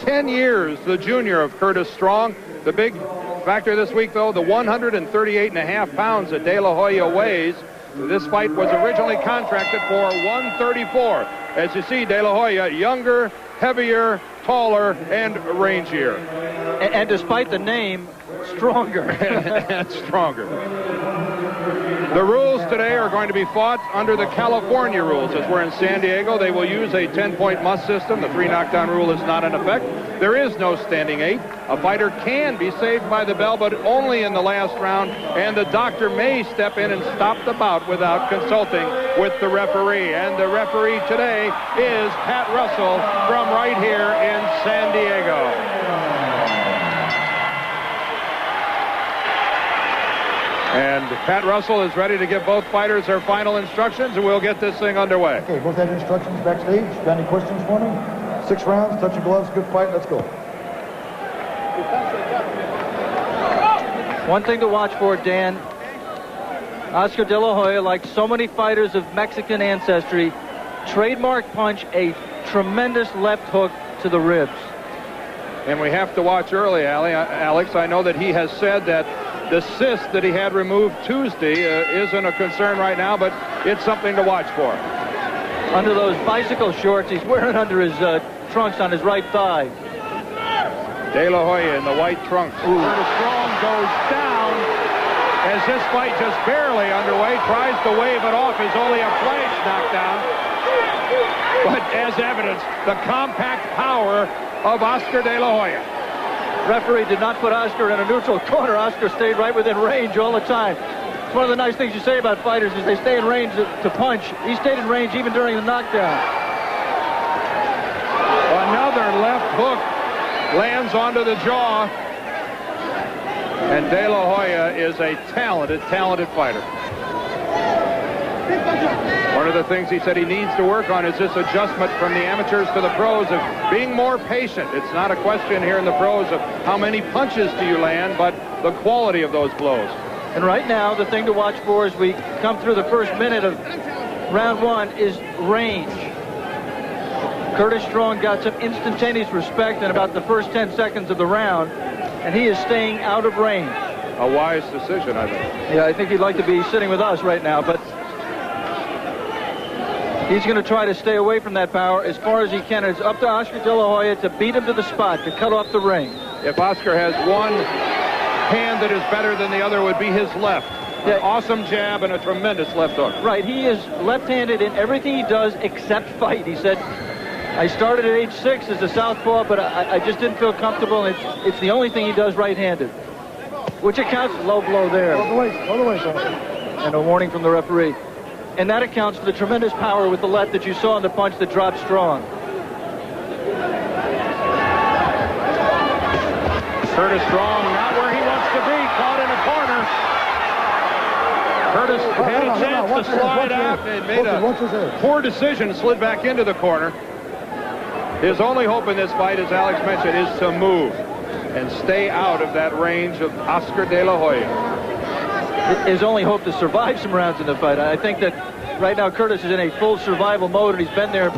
10 years the junior of Curtis Strong. The big factor this week, though, the 138.5 pounds that De La Hoya weighs. This fight was originally contracted for 134. As you see, De La Hoya, younger, heavier, taller, and rangier. And despite the name, stronger. And stronger. The rules today are going to be fought under the California rules. As we're in San Diego, they will use a 10-point must system. The 3 knockdown rule is not in effect. There is no standing 8. A fighter can be saved by the bell, but only in the last round, and the doctor may step in and stop the bout without consulting with the referee. And the referee today is Pat Russell from right here in San Diego. And Pat Russell is ready to give both fighters their final instructions, and we'll get this thing underway. Okay, both have instructions backstage. Got any questions for me? 6 rounds, touching gloves, good fight, let's go. One thing to watch for, Dan. Oscar De La Hoya, like so many fighters of Mexican ancestry, trademark punch, a tremendous left hook to the ribs. And we have to watch early, Alex. I know that he has said that the cyst that he had removed Tuesday isn't a concern right now, but it's something to watch for. Under those bicycle shorts he's wearing under his trunks on his right thigh. De La Hoya in the white trunks. Curtis Strong goes down as this fight just barely underway. Tries to wave it off. Is only a flash knockdown. But as evidence, the compact power of Oscar De La Hoya. Referee did not put Oscar in a neutral corner. Oscar stayed right within range all the time. It's one of the nice things you say about fighters is they stay in range to punch. He stayed in range even during the knockdown. Another left hook lands onto the jaw. And De La Hoya is a talented fighter. One of the things he said he needs to work on is this adjustment from the amateurs to the pros of being more patient. It's not a question here in the pros of how many punches do you land, but the quality of those blows. And right now, the thing to watch for as we come through the first minute of round 1 is range. Curtis Strong got some instantaneous respect in about the first 10 seconds of the round, and he is staying out of range. A wise decision, I think. Yeah, I think he'd like to be sitting with us right now, but he's going to try to stay away from that power as far as he can. It's up to Oscar De La Hoya to beat him to the spot, to cut off the ring. If Oscar has one hand that is better than the other, would be his left. An awesome jab and a tremendous left hook. Right, he is left-handed in everything he does except fight. He said, I started at age 6 as a southpaw, but I just didn't feel comfortable, and it's the only thing he does right-handed. Which accounts for low blow there. All the way, and a warning from the referee. And that accounts for the tremendous power with the left that you saw in the punch that dropped Strong. Curtis Strong not where he wants to be, caught in a corner. Curtis had a chance to slide out and made a poor decision, slid back into the corner. His only hope in this fight, as Alex mentioned, is to move and stay out of that range of Oscar De La Hoya. His only hope to survive some rounds in the fight. I think that right now Curtis is in a full survival mode, and he's been there,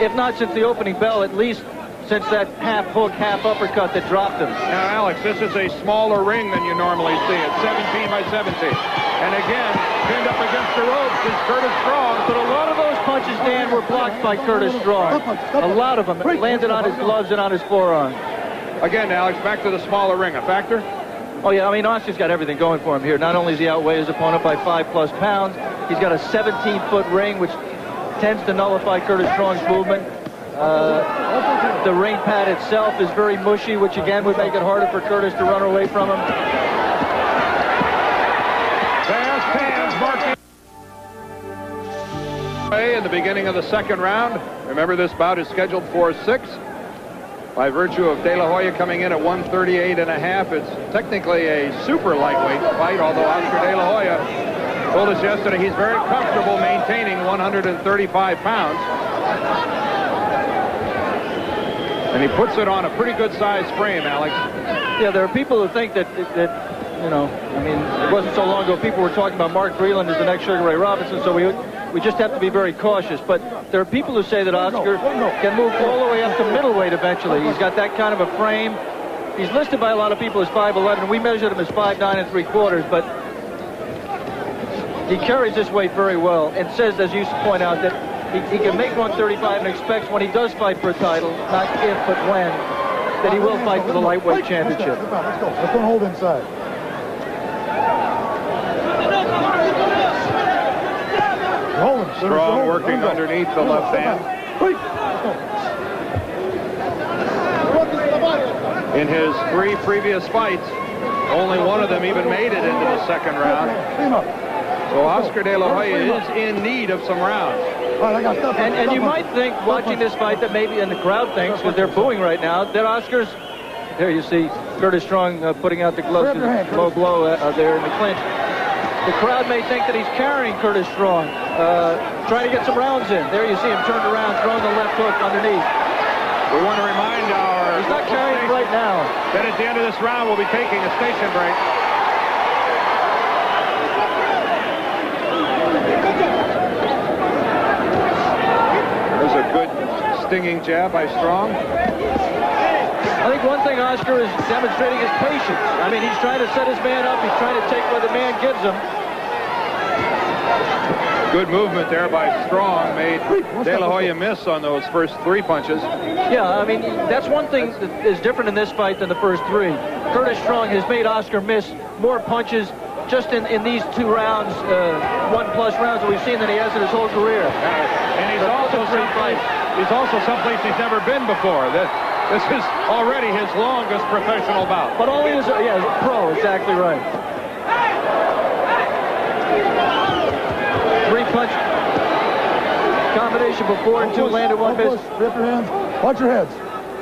if not since the opening bell, at least since that half hook, half uppercut that dropped him. Now, Alex, this is a smaller ring than you normally see. It's 17 by 17. And again, pinned up against the ropes is Curtis Strong. But a lot of those punches, Dan, were blocked by Curtis Strong. A lot of them landed on his gloves and on his forearm. Again, Alex, back to the smaller ring. A factor? Oh, yeah, I mean, Oscar's got everything going for him here. Not only does he outweigh his opponent by 5+ pounds, he's got a 17-foot ring, which tends to nullify Curtis Strong's movement. The ring pad itself is very mushy, which again would make it harder for Curtis to run away from him. Fast hands marking in the beginning of the second round. Remember, this bout is scheduled for 6. By virtue of De La Hoya coming in at 138.5, it's technically a super lightweight fight, although Oscar De La Hoya told us yesterday he's very comfortable maintaining 135 pounds. And he puts it on a pretty good size frame, Alex. Yeah, there are people who think that you know, I mean, it wasn't so long ago people were talking about Mark Breland as the next Sugar Ray Robinson, so we We just have to be very cautious. But there are people who say that Oscar can move all the way up to middleweight eventually. He's got that kind of a frame. He's listed by a lot of people as 5'11". We measured him as 5'9 3/4", but he carries this weight very well and says, as you point out, that he can make 135 and expects when he does fight for a title, not if but when, that he will fight for the lightweight championship. Let's go. Let's go and hold inside. Strong working underneath the left hand. In his 3 previous fights, only one of them even made it into the second round. So Oscar De La Hoya is in need of some rounds. And you might think, watching this fight, that maybe, and the crowd thinks, because they're booing right now, that Oscar's... There you see Curtis Strong putting out the gloves, low blow there in the clinch. The crowd may think that he's carrying Curtis Strong, trying to get some rounds in. There you see him turned around, throwing the left hook underneath. We want to remind our... He's not carrying right now. That at the end of this round, we'll be taking a station break. There's a good stinging jab by Strong. I think one thing Oscar is demonstrating is patience. I mean, he's trying to set his man up. He's trying to take what the man gives him. Good movement there by Strong. Made De La Hoya miss on those first 3 punches. Yeah, I mean, that's one thing that is different in this fight than the first 3. Curtis Strong has made Oscar miss more punches just in these 2 rounds, 1+ rounds that we've seen than he has in his whole career. And he's also someplace he's never been before. This is already his longest professional bout. But only as a pro, exactly right. 3-punch combination before and 2 landed, 1 miss. Rip your hands. Watch your heads.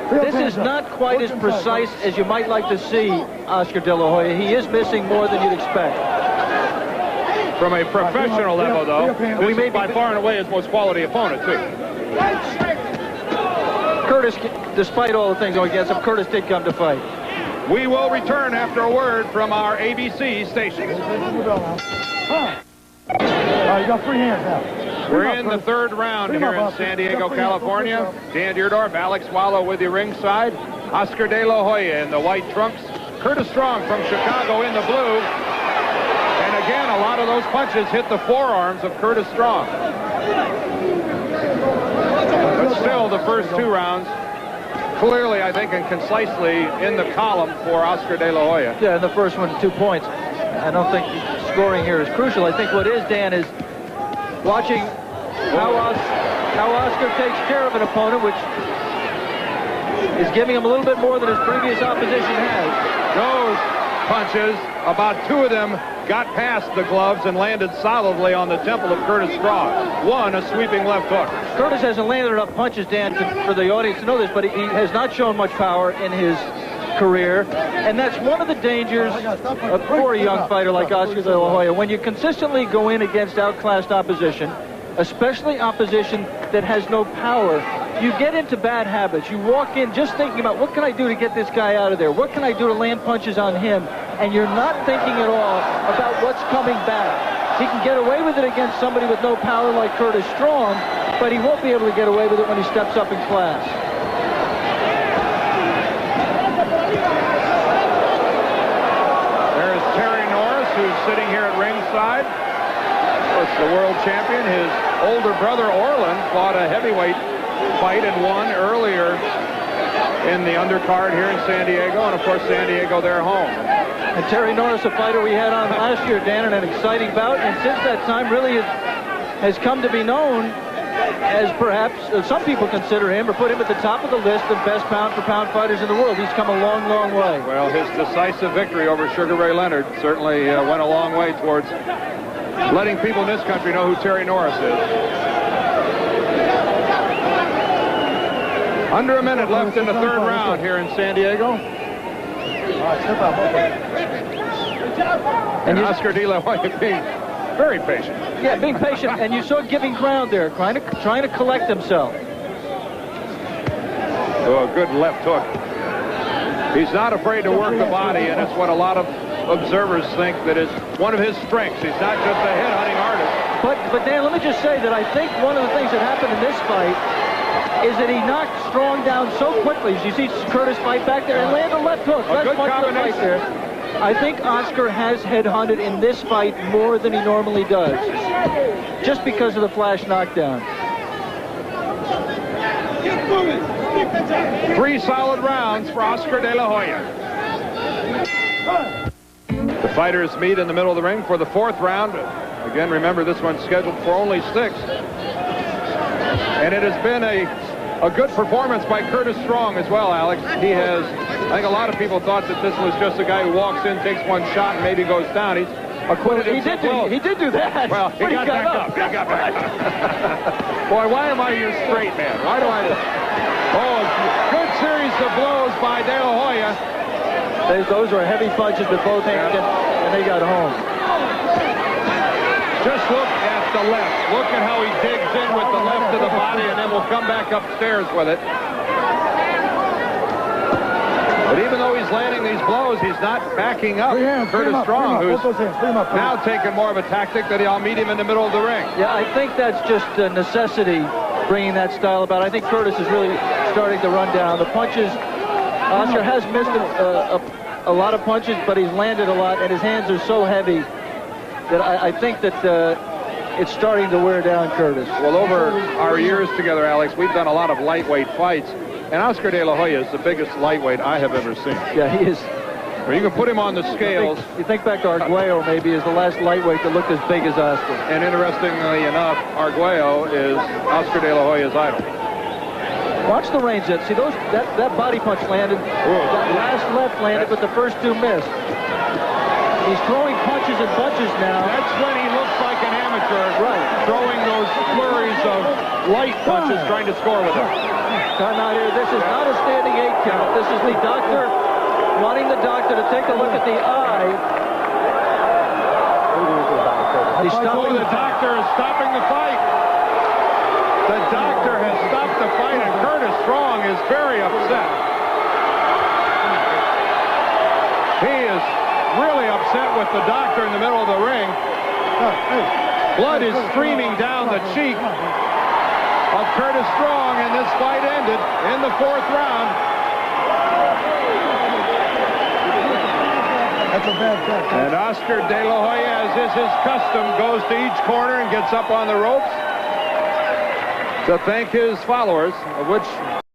This is not quite as precise as you might like to see Oscar De La Hoya. He is missing more than you'd expect. From a professional level, though, this is by far and away his most quality opponent, too. Curtis, despite all the things going against him, Curtis did come to fight. We will return after a word from our ABC station. You got 3 hands now. We're in the 3rd round here in San Diego, California. Dan Deerdorf, Alex Wallow with you ringside. Oscar De La Hoya in the white trunks. Curtis Strong from Chicago in the blue. And again, a lot of those punches hit the forearms of Curtis Strong. But still, the first 2 rounds, clearly, I think, and concisely in the column for Oscar De La Hoya. Yeah, in the first one, 2 points. I don't think scoring here is crucial. I think what is, Dan, is watching how Oscar takes care of an opponent, which is giving him a little bit more than his previous opposition has. Those punches, about 2 of them got past the gloves and landed solidly on the temple of Curtis Strong. 1, a sweeping left hook. Curtis hasn't landed enough punches, Dan, for the audience to know this, but he has not shown much power in his career, and that's one of the dangers for a young fighter like Oscar De La Hoya. When you consistently go in against outclassed opposition, especially opposition that has no power, you get into bad habits. You walk in just thinking about, what can I do to get this guy out of there? What can I do to land punches on him? And you're not thinking at all about what's coming back. He can get away with it against somebody with no power like Curtis Strong, but he won't be able to get away with it when he steps up in class. There's Terry Norris, who's sitting here at ringside. Of course, the world champion. His older brother, Orland, fought a heavyweight fight and won earlier in the undercard here in San Diego, and of course San Diego their home. And Terry Norris, a fighter we had on last year, Dan, in an exciting bout, and since that time really has come to be known as perhaps some people consider him or put him at the top of the list of best pound-for-pound fighters in the world. He's come a long, long way. Well, his decisive victory over Sugar Ray Leonard certainly went a long way towards letting people in this country know who Terry Norris is. Under a minute left in the 3rd round here in San Diego. And Oscar De La Hoya being very patient. Yeah, being patient, and you saw giving ground there, trying to collect himself. Oh, a good left hook. He's not afraid to work the body, and it's what a lot of observers think that is one of his strengths. He's not just a head-hunting artist. But Dan, let me just say that I think one of the things that happened in this fight is that he knocked Strong down so quickly. As you see Curtis fight back there and land a left hook. A good punch of the fight there. I think Oscar has headhunted in this fight more than he normally does, just because of the flash knockdown. 3 solid rounds for Oscar De La Hoya. The fighters meet in the middle of the ring for the 4th round. Again, remember, this one's scheduled for only 6. And it has been a good performance by Curtis Strong as well, Alex. He has, I think a lot of people thought that this was just a guy who walks in, takes one shot, and maybe goes down. He's acquitted himself. He did do that. Well, he got back up. He got back up. Boy, why am I your straight man? Why do I... Oh, good series of blows by De La Hoya. Those were heavy punches with both hands, and they got home. Just look at the left. Look at how he digs in with the left of the body, and then we'll come back upstairs with it. But even though he's landing these blows, he's not backing up Curtis Strong, who's now taking more of a tactic that I'll meet him in the middle of the ring. Yeah, I think that's just a necessity bringing that style about. I think Curtis is really starting to run down. The punches, Oscar has missed a lot of punches, but he's landed a lot, and his hands are so heavy that I think that it's starting to wear down Curtis. Well, over our years together, Alex, we've done a lot of lightweight fights, and Oscar De La Hoya is the biggest lightweight I have ever seen. Yeah, he is. Or you can put him on the scales. You think back to Arguello, maybe, as the last lightweight that looked as big as Oscar. And interestingly enough, Arguello is Oscar De La Hoya's idol. Watch the range. See, that body punch landed. That last left landed, but the first 2 missed. He's throwing punches and bunches now. That's when he looks like an amateur, right? Throwing those flurries of light punches, trying to score with them. Time out here. This is not a standing 8 count. This is the doctor wanting the doctor to take a look at the eye. He's stopping. The doctor is stopping the fight. The doctor has stopped the fight, and Curtis Strong is very upset. He is really upset with the doctor in the middle of the ring. Blood is streaming down the cheek of Curtis Strong, and this fight ended in the 4th round. That's a bad catch. And Oscar De La Hoya, as is his custom, goes to each corner and gets up on the ropes to thank his followers, of which